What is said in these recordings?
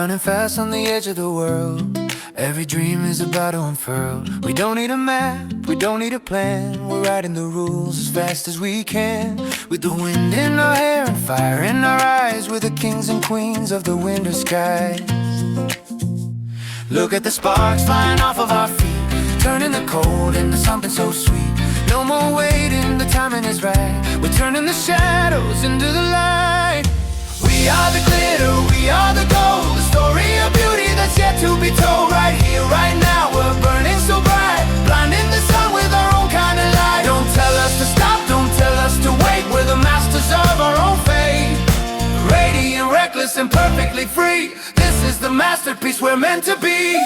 running fast on the edge of the world. Every dream is about to unfurl. We don't need a map, we don't need a plan. We're writing the rules as fast as we can. With the wind in our hair and fire in our eyes, we're the kings and queens of the winter skies. Look at the sparks flying off of our feet, turning the cold into something so sweet. No more waiting, the timing is right. We're turning the shadows into the light. We are the glitter, we are the gold, the story of beauty that's yet to be told. Right here, right now, we're burning so bright, blinding the sun with our own kind of light. Don't tell us to stop, don't tell us to wait. We're the masters of our own fate, radiant, reckless, and perfectly free. This is the masterpiece we're meant to be.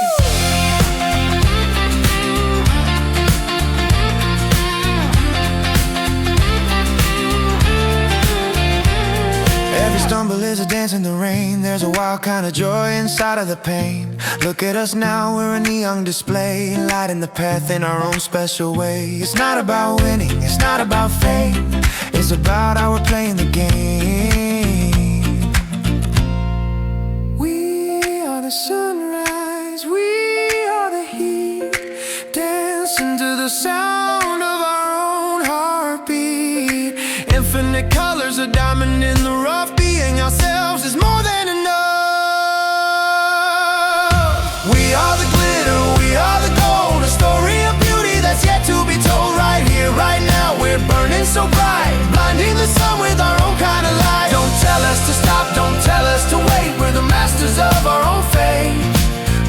Every stumble is a dance in the rain. There's a wild kind of joy inside of the pain. Look at us now, we're a neon display, lighting the path in our own special way. It's not about winning, it's not about fame. It's about how we're playing the game. We are the sunrise, we are the heat, dancing to the sound of our own heartbeat. Infinite colors, a diamond in the rough. Being ourselves is more than enough. We are the glitter, we are the gold, a story of beauty that's yet to be told. Right here, right now, we're burning so bright, blinding the sun with our own kind of light. Don't tell us to stop, don't tell us to wait. We're the masters of our own fate,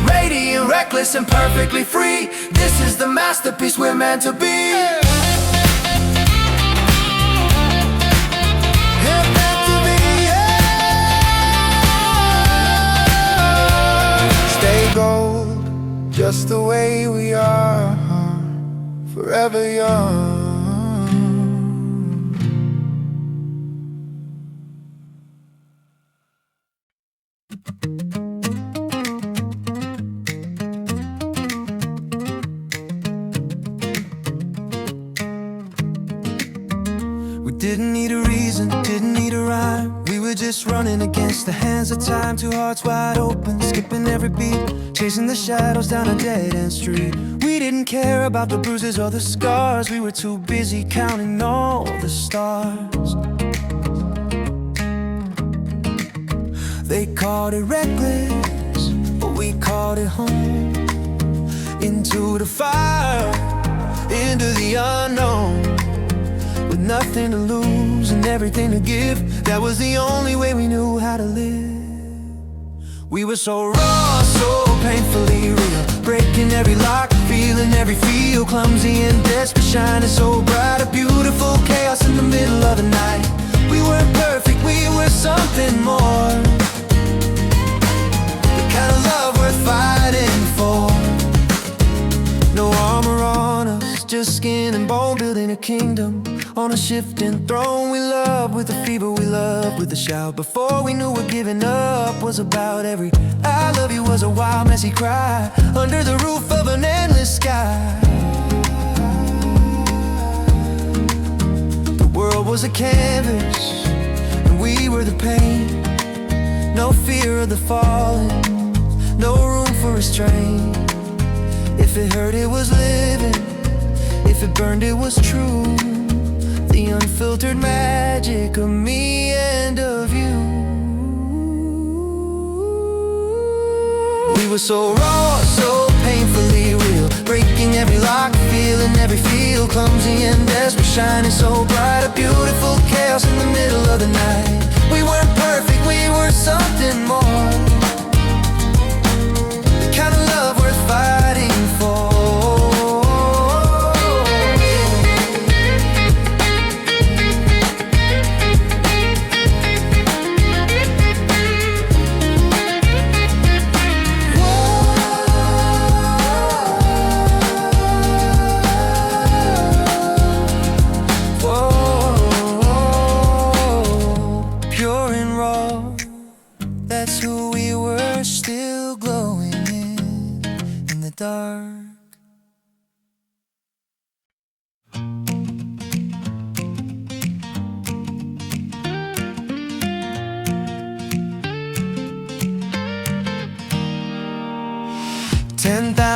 radiant, reckless, and perfectly free. This is the masterpiece we're meant to be. Gold, just the way we are, forever young. We didn't need a reason, didn't need a rhyme. We were just running against the hands of time. Two hearts wide open, skipping every beat, chasing the shadows down a dead-end street. We didn't care about the bruises or the scars. We were too busy counting all the stars. They called it reckless, but we called it home. Into the fire, into the unknown, with nothing to lose and everything to give. That was the only way we knew how to live. We were so raw, so painfully real, breaking every lock, feeling every feel, clumsy and desperate, shining so bright. A beautiful chaos in the middle of the night. We weren't perfect, we were something more, the kind of love worth fighting for. No armor on us, just skin and bone, building a kingdom on a shifting throne. We love with a fever, we love with a shout. Before we knew what giving up was about, every I love you was a wild, messy cry under the roof of an endless sky. The world was a canvas, and we were the paint. No fear of the falling, no room for restraint. If it hurt, it was living. If it burned, it was true. The unfiltered magic of me and of you. We were so raw, so painfully real, breaking every lock, feeling every feel, clumsy and desperate, shining so bright. A beautiful chaos in the middle of the night. We weren't perfect, we were something more, the kind of love worth fighting for. That's who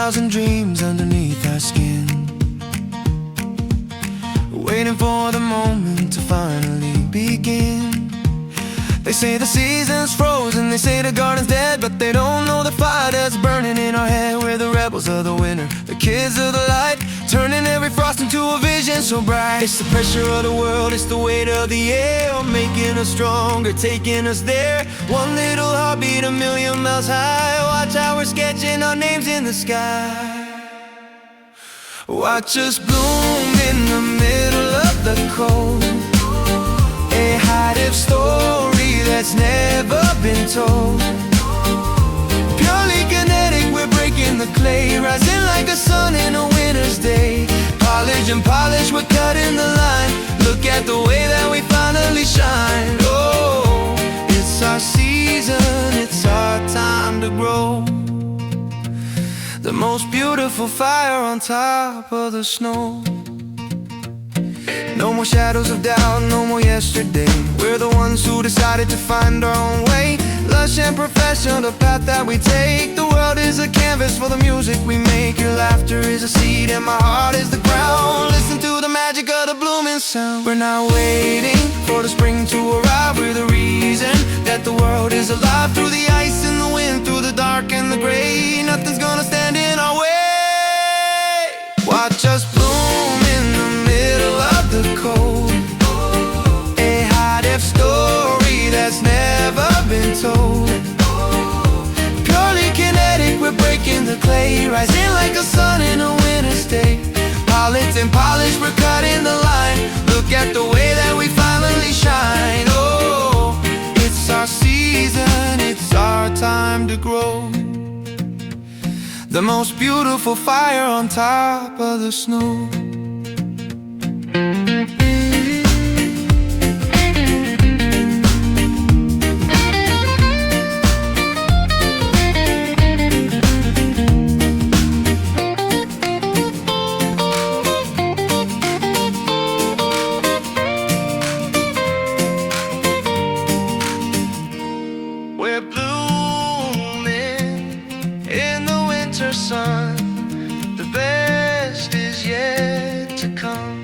1,000 dreams underneath our skin, waiting for the moment to finally begin. They say the season's frozen, they say the garden's dead, but they don't know the fire that's burning in our head. We're the rebels of the winter, the kids of the light, turning every frost into a vision so bright. It's the pressure of the world, it's the weight of the air, making us stronger, taking us there. One little heartbeat, a million miles high. Watch how we're sketching our names in the sky. Watch us bloom in the middle of the cold, a high-def story that's never been told. Purely kinetic, we're breaking the clay, rising like the sun in a winter's day. Polish and polish, we're cutting the line. Look at the way that we finally shine. Oh, it's our season, it's our time to grow. The most beautiful fire on top of the snow. No more shadows of doubt, no more yesterday. We're the ones who decided to find our own way. Lush and professional, the path that we take. The world is a canvas for the music we make. Your laughter is a seed and my heart is the ground. Listen to the magic of the blooming sound. We're not waiting for the spring to arrive. We're the reason that the world is alive. Through the ice and the wind, through the dark and the gray, nothing's gonna stand in our way. Watch us bloom in the middle of the cold, a high-def story that's never been told. Purely kinetic, we're breaking the clay, rising like a sun in a winter's day. Polish and polish, we're cutting the line. Look at the way that we finally shine. Oh, it's our season, it's our time to grow. The most beautiful fire on top of the snow. We're blooming in the winter sun. The best is yet to come.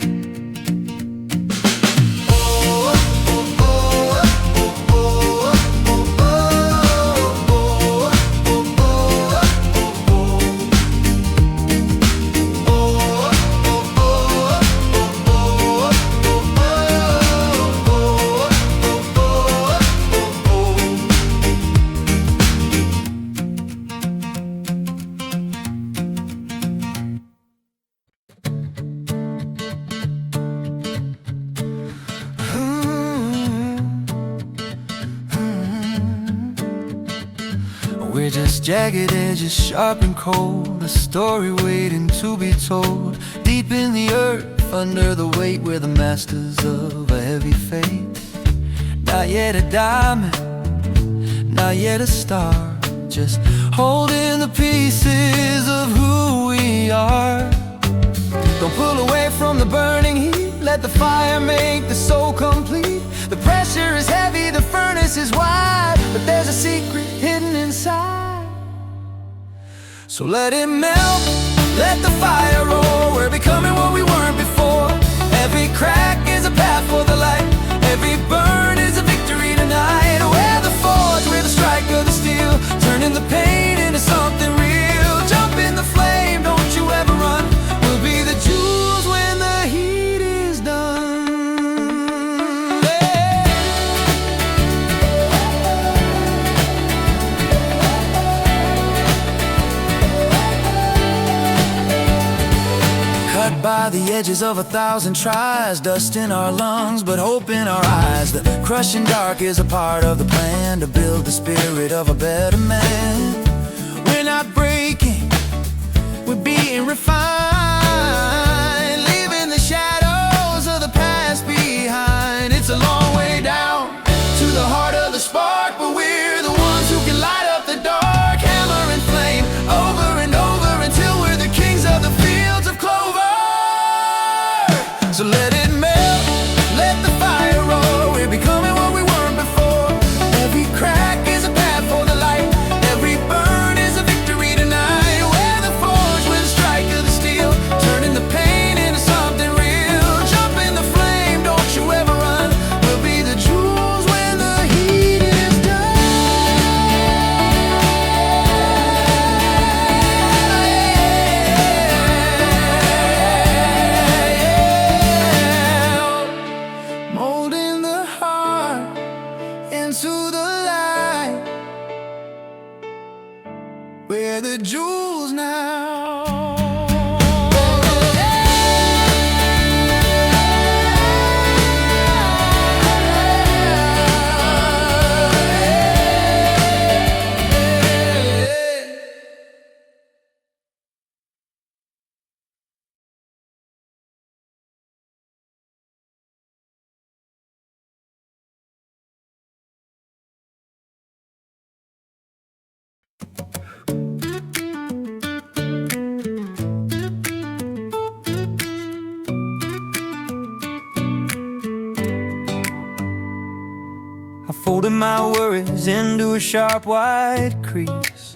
We're just jagged edges, sharp and cold, a story waiting to be told. Deep in the earth, under the weight, we're the masters of a heavy fate. Not yet a diamond, not yet a star, just holding the pieces of who we are. Don't pull away from the burning heat, let the fire make the soul complete. The pressure is heavy, the furnace is wide, but there's a secret hidden inside. So let it melt, let the fire roar. We're becoming what we weren't before. Every crack is a path for the light, every burn is a victory tonight. We're the forge, we're the strike of the steel, turning the pain into something real. Jump in the flame, don't you ever run. We'll be the jewels when the heat is done. By the edges of 1,000 tries, dust in our lungs, but hope in our eyes. The crushing dark is a part of the plan to build the spirit of a better man. We're not breaking, we're being refined, leaving the shadows of the past behind. It's a long way down to the heart of the spark, but we're the ones who can light up the dark. Hammer and flame, over and over, until we're the kings of the fields of clover. So let it melt, let the fire roar. We're becoming what we weren't before. Every crack is a path for the light, every burn is a victory tonight. We're the forge, molding my worries into a sharp white crease.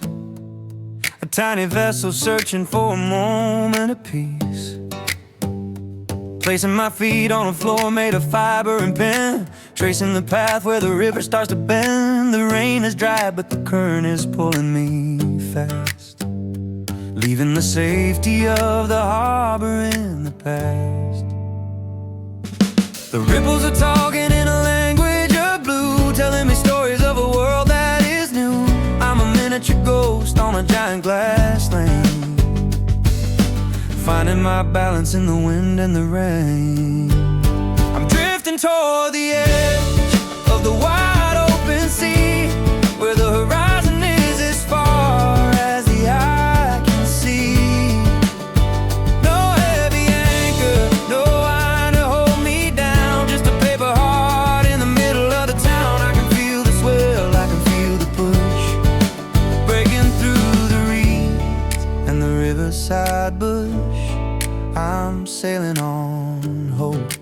A tiny vessel searching for a moment of peace. Placing my feet on a floor made of fiber and pen, tracing the path where the river starts to bend. The rain is dry but the current is pulling me fast, leaving the safety of the harbor in the past. The ripples are talking in a language of blue, telling me stories of a world that is new. I'm a miniature ghost on a giant glass lane, finding my balance in the wind and the rain. I'm drifting toward the edge of the wide open sea, where the horizon is as far as the eye can see. No heavy anchor, no line to hold me down, just a paper heart in the middle of the town. I can feel the swell, I can feel the push, breaking through the reeds and the riverside bush. I'm sailing on hope.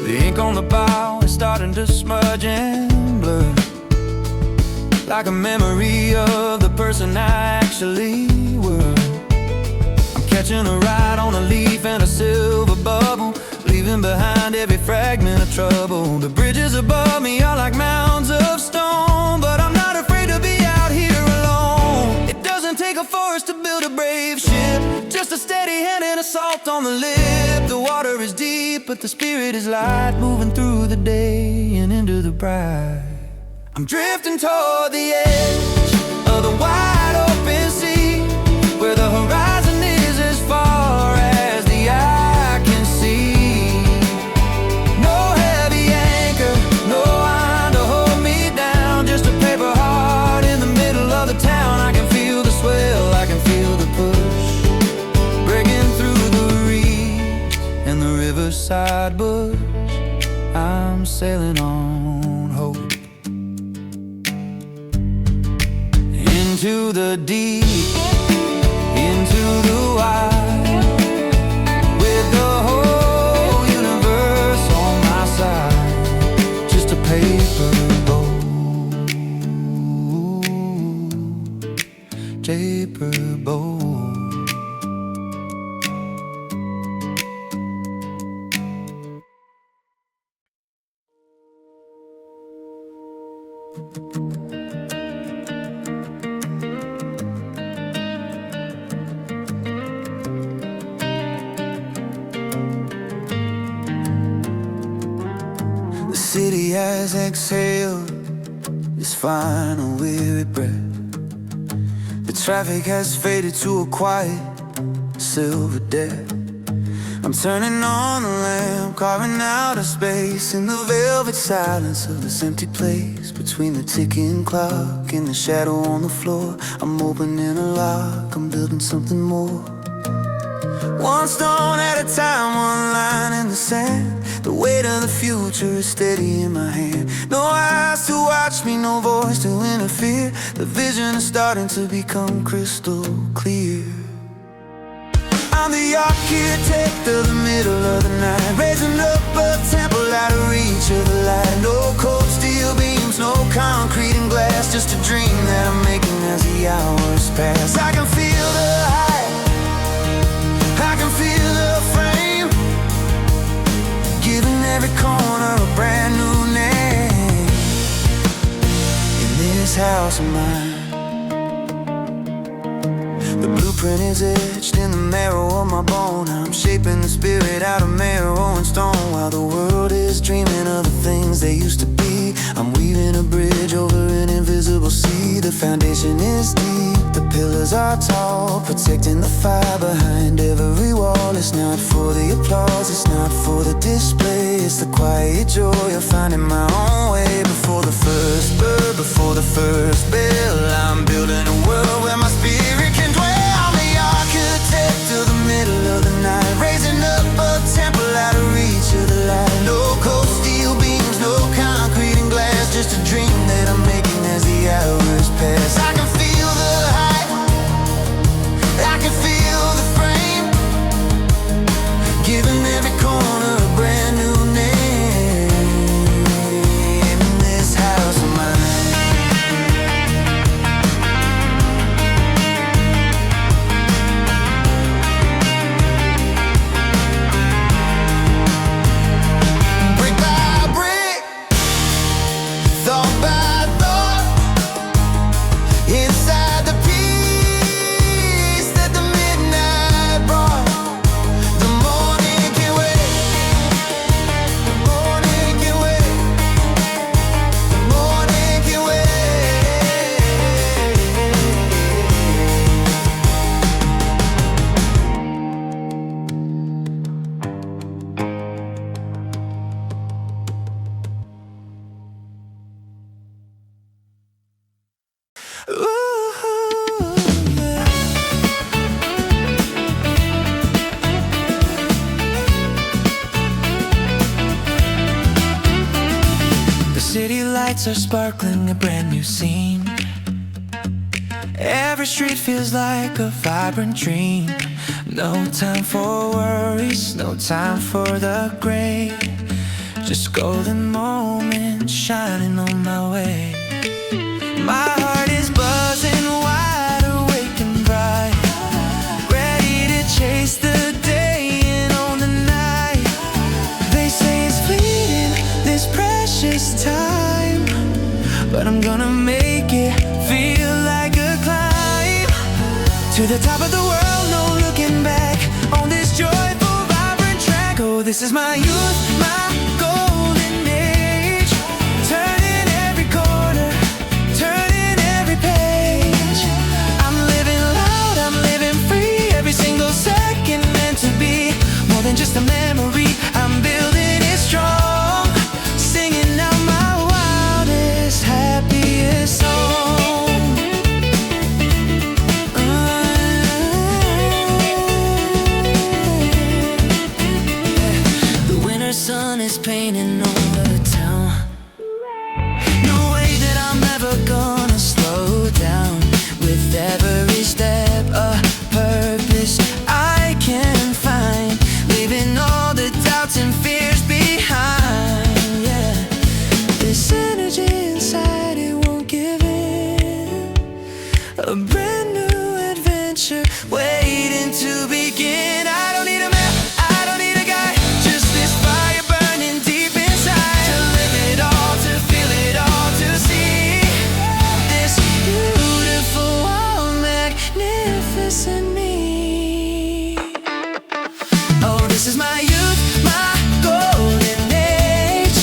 The ink on the bow is starting to smudge and blur, like a memory of the person I actually were. I'm catching a ride on a leaf and a silver bubble, leaving behind every fragment of trouble. The bridges above me are like mounds of stone, but I'm not afraid to be out here alone. It doesn't take a forest to build a brave ship, just a steady hand and a salt on the lip. The water is deep, but the spirit is light, moving through the day and into the bright. I'm drifting toward the edge of the wide open sea, where the horizon is as far as the eye can see. No heavy anchor, no line to hold me down, just a paper heart in the middle of the town. I can feel the swell, I can feel the push, breaking through the reeds and the riverside bush. I'm sailing on hope, into the deep, into the wide, with the whole universe on my side. Just a paper boat, paper boat. The city has exhaled its final weary breath. The traffic has faded to a quiet silver death. I'm turning on the lamp, carving out a space in the velvet silence of this empty place. Between the ticking clock and the shadow on the floor, I'm opening a lock, I'm building something more. One stone at a time, one line in the sand. The weight of the future is steady in my hand. No eyes to watch me, no voice to interfere. The vision is starting to become crystal clear. I'm the architect of the middle of the night, raising up a temple out of reach of the light. No cold steel beams, no concrete and glass, just a dream that I'm making as the hours pass. I can feel the height, I can feel the frame, giving every corner a brand new name. In this house of mine, the blueprint is etched in the marrow of my bone. I'm shaping the spirit out of marrow and stone, while the world is dreaming of the things they used to be. I'm weaving a bridge over an invisible sea. The foundation is deep, the pillars are tall, protecting the fire behind every wall. It's not for the applause, it's not for the display, it's the quiet joy of finding my own way. Before the first bird, before the first bell, I'm building a world where my spirit can dwell. To the middle of the night, raising up a temple out of reach of the light. No cold steel beams, no concrete and glass, just a dream that I'm making as the hours pass. I can feel the height, I can feel the frame, giving every corner a brand new name. lights are sparkling, a brand new scene. Every street feels like a vibrant dream. No time for worries, no time for the gray. Just golden moments shining on my way. My heart is buzzing, wide awake and bright, ready to chase the day and own the night. They say it's fleeting, this precious time, but I'm gonna make it feel like a climb to the top of the world, no looking back on this joyful, vibrant track. Oh, this is my youth, my golden age, turning every corner, turning every page. I'm living loud, I'm living free, every single second meant to be more than just a memory. I'm building it strong, singing out my wildest, happiest song. The winter sun is painting over town. No way that I'm ever gonna slow down. With every step a purpose I can find, leaving all the doubts and fears behind. Yeah, this energy inside, it won't give in. A brand new adventure waiting to begin. I don't need a map, I don't need a guide, just this fire burning deep inside. To live it all, to feel it all, to see this beautiful world, magnificent me. Oh, this is my youth, my golden age,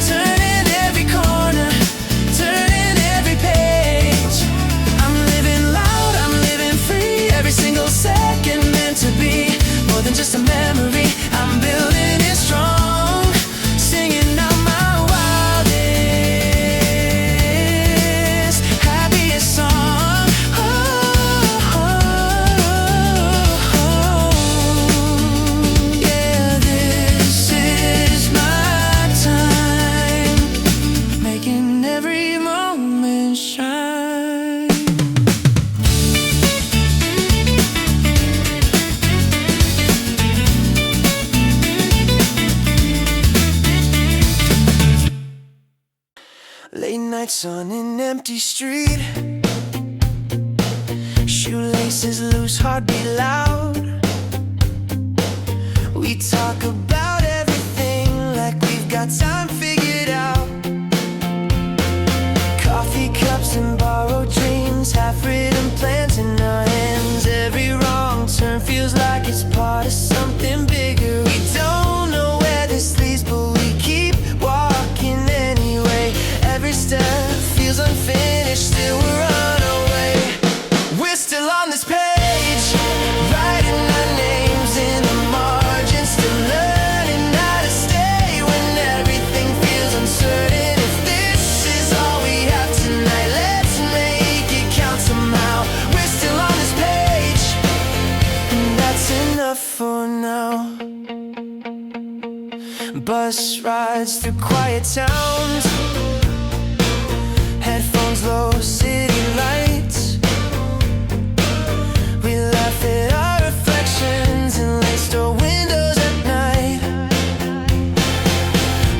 turning every corner, turning every page. I'm living loud, I'm living free, every single second meant to be more than just a memory. I'm building it strong, singing out my wildest, happiest song. Oh, yeah, this is my time, making every moment shine. Late nights on an empty street, shoelaces loose, heartbeat loud. We talk about everything like we've got time figured out. Coffee cups and borrowed dreams, half-written plans in our hands. Every wrong turn feels like it's part of something bigger. We don't know where this leads, but we keep walking anyway. Every step feels unfinished, still we're on our way. We're still on this page, writing our names in the margins, still learning how to stay when everything feels uncertain. If this is all we have tonight, let's make it count somehow. We're still on this page, and that's enough for now. Bus rides through quiet towns, headphones low, city lights. We laugh at our reflections in lace-door windows at night.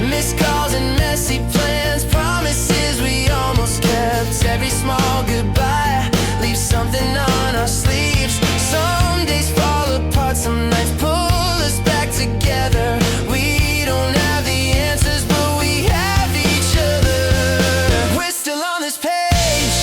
Missed calls and messy plans, promises we almost kept. Every small goodbye leaves something on our sleeves. Some days fall apart, some nights pull us back together. We don't have the answers, but we have each other. We're still on this page,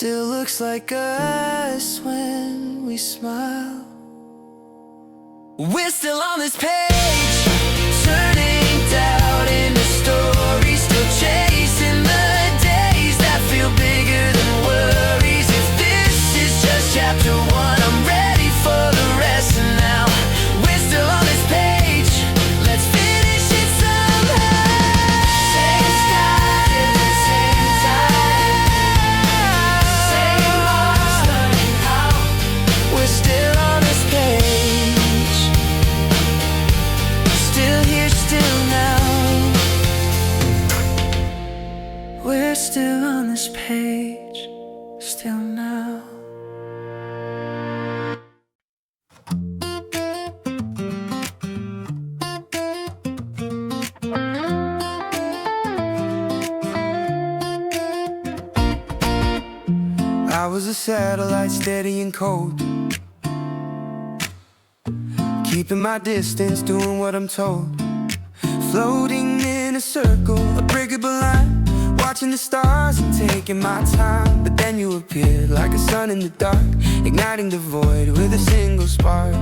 still looks like us when we smile. We're still on this page, turning doubt into stories, still chasing the days that feel bigger than worries. If this is just chapter one, I'm ready for the rest. And now we're still on this page, let's finish it somehow. Same sky at the same time, same hearts learning how. We're still on this page, still here, still now. We're still on this page, still now. I was a satellite, steady and cold, keeping my distance, doing what I'm told. Floating in a circle, a breakable line, watching the stars and taking my time. But then you appeared like a sun in the dark, igniting the void with a single spark.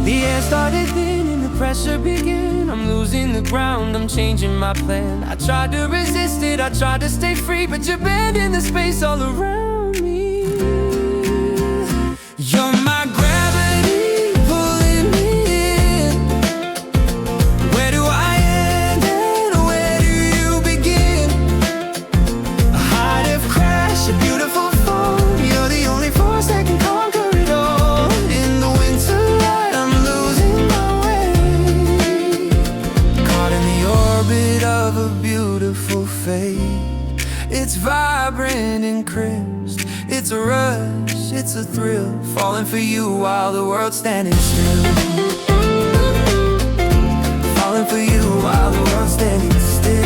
The air started thinning, the pressure began. I'm losing the ground, I'm changing my plan. I tried to resist it, I tried to stay free, but you're bending the space all around me. You're my gravity, pulling me in. Where do I end and where do you begin? A high dive crash, a beautiful fall. You're the only force that can conquer it all. In the winter light, I'm losing my way, caught in the orbit of a beautiful fate. It's vibrant and crisp, it's a rush, it's a thrill, falling for you while the world's standing still. Falling for you while the world's standing still.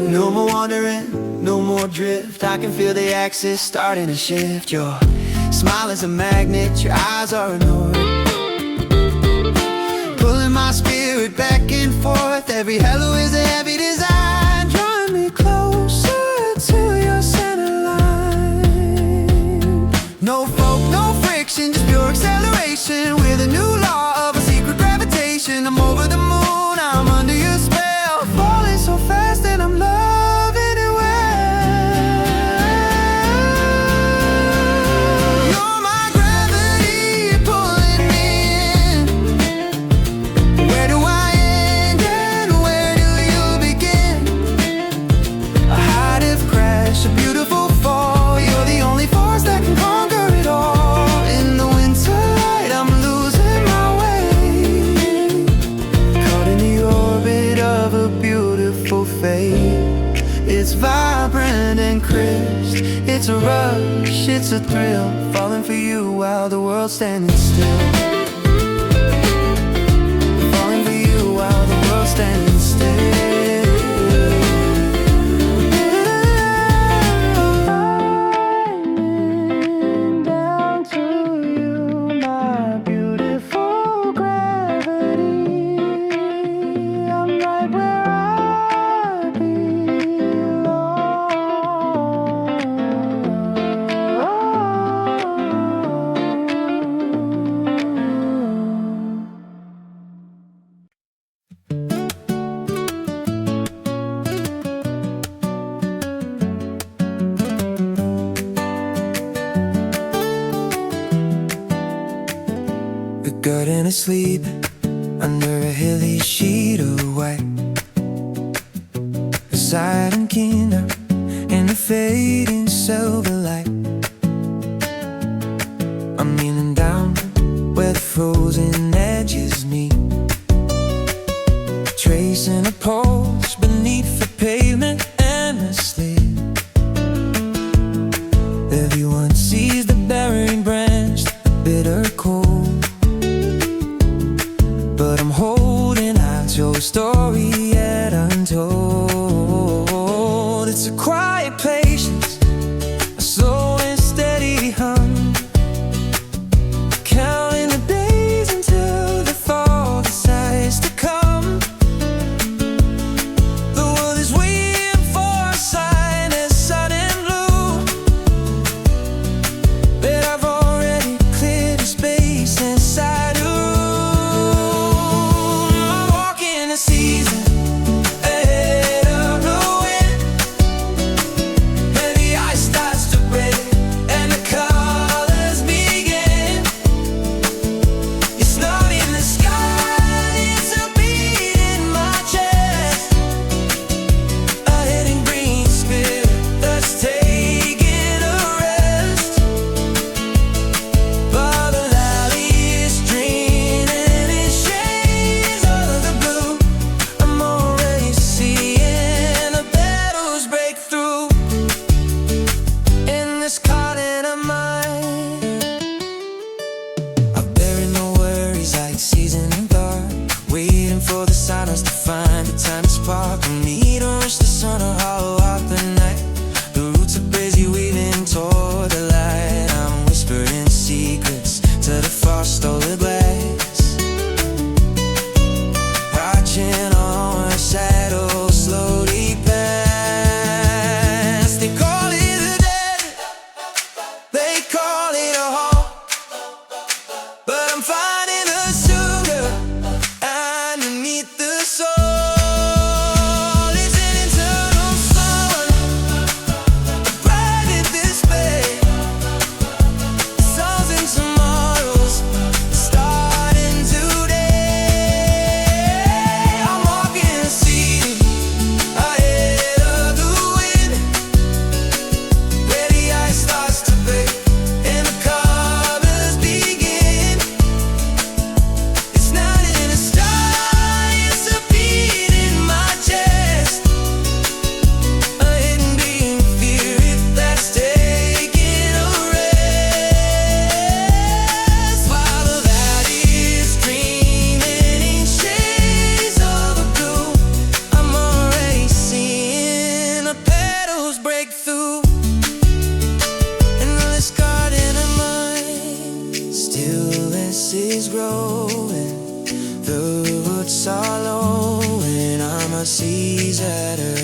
No more wandering, no more drift, I can feel the axis starting to shift. Your smile is a magnet, your eyes are an orb, pulling my spirit back and forth. Every hello is a heavy design, drawing me closer to your center line. No folk, no friction, just pure acceleration, with a new law of a secret gravitation. I'm over the moon, I'm under your spell, falling so fast and I'm loving it well. You're my gravity, pulling me in. Where do I end and where do you begin? A high dive crash, a beautiful fall. You're the only force that can conquer it all. In the winter light, I'm losing my way, caught in the orbit of a beautiful fate. It's vibrant and crisp, it's a rush, it's a thrill, falling for you while the world's standing still. Falling for you while the world's standing still. Down to you, my beautiful gravity. I'm right where I belong. We're good and asleep under a hilly sheet of white, a silent kingdom in the fading silver light. I'm kneeling down where the frozen edges meet, tracing a pulse beneath the pavement endlessly. Everyone sees the bearing branch, the bitter cold, but I'm holding out your story yet untold. It's a quiet patience, a slow and steady hum, counting the days until the fall decides to come. dark of me, don't rush the sun or hollow out the night. The roots are busy weaving toward the light. I'm whispering secrets to the frost over the glass, watching all our shadows slowly pass. They call it the dead, they call it a halt, but I'm finding the sugar underneath the soul. It's an eternal sun, a private display, songs and tomorrows starting today. I'm walking the city ahead of the wind, where the ice starts to break and the colors begin. It's not in the sky, it's a beat in my chest, a hidden being fear if that's taking a rest. While the valley is dreaming in shades of blue, I'm already seeing the petals break through. In this garden of mine, stillness is growing, the roots are low, and I'm a seas at her